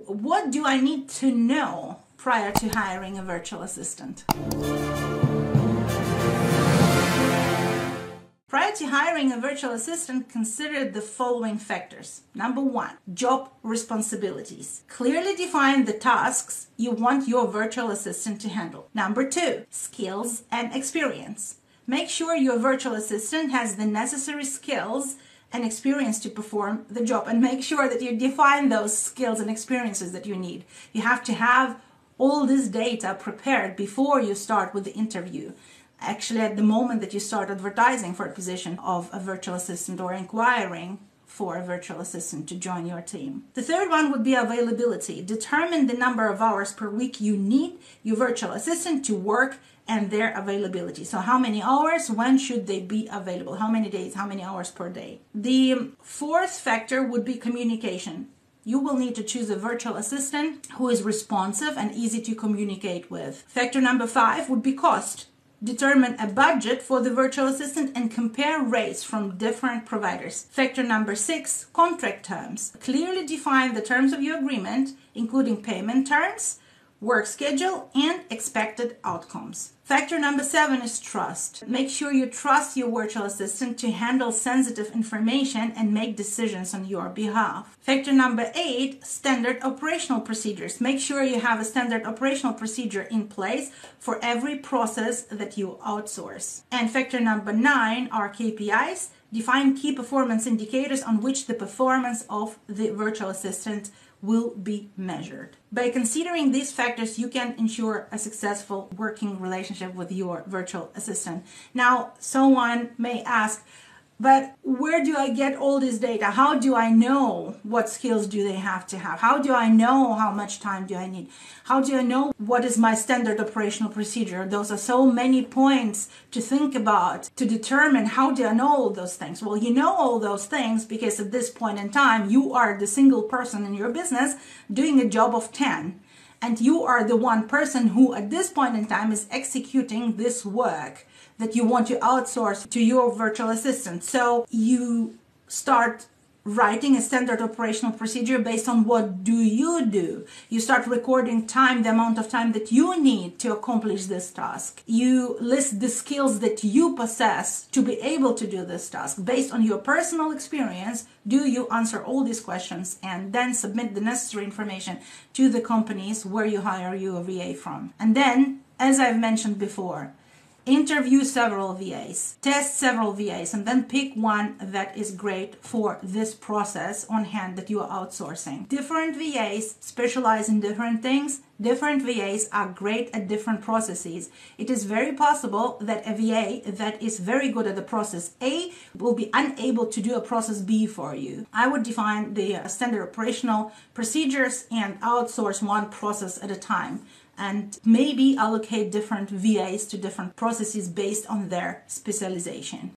what do I need to know prior to hiring a virtual assistant? Prior to hiring a virtual assistant, consider the following factors. Number one, job responsibilities. Clearly define the tasks you want your virtual assistant to handle. Number two, skills and experience. Make sure your virtual assistant has the necessary skills and experience to perform the job, and make sure that you define those skills and experiences that you need. You have to have all this data prepared before you start with the interview. Actually, at the moment that you start advertising for a position of a virtual assistant or inquiring for a virtual assistant to join your team. The third one would be availability. Determine the number of hours per week you need your virtual assistant to work and their availability. So how many hours, when should they be available? How many days, how many hours per day? The fourth factor would be communication. You will need to choose a virtual assistant who is responsive and easy to communicate with. Factor number 5 would be cost. Determine a budget for the virtual assistant and compare rates from different providers. Factor number 6, contract terms. Clearly define the terms of your agreement, including payment terms, work schedule, and expected outcomes. Factor number 7 is trust. Make sure you trust your virtual assistant to handle sensitive information and make decisions on your behalf. Factor number 8, standard operational procedures. Make sure you have a standard operational procedure in place for every process that you outsource. And factor number 9 are KPIs. Define key performance indicators on which the performance of the virtual assistant will be measured. By considering these factors, you can ensure a successful working relationship with your virtual assistant. Now, someone may ask, but where do I get all this data? How do I know what skills do they have to have? How do I know how much time do I need? How do I know what is my standard operational procedure? Those are so many points to think about to determine how do I know all those things. Well, you know all those things because at this point in time, you are the single person in your business doing a job of 10. And you are the one person who at this point in time is executing this work that you want to outsource to your virtual assistant. So you start writing a standard operational procedure based on what do. You start recording time, the amount of time that you need to accomplish this task. You list the skills that you possess to be able to do this task. Based on your personal experience, do you answer all these questions and then submit the necessary information to the companies where you hire your VA from. And then, as I've mentioned before, interview several VAs, test several VAs, and then pick one that is great for this process on hand that you are outsourcing. Different VAs specialize in different things. Different VAs are great at different processes. It is very possible that a VA that is very good at the process A will be unable to do a process B for you. I would define the standard operational procedures and outsource one process at a time, and maybe allocate different VAs to different processes based on their specialization.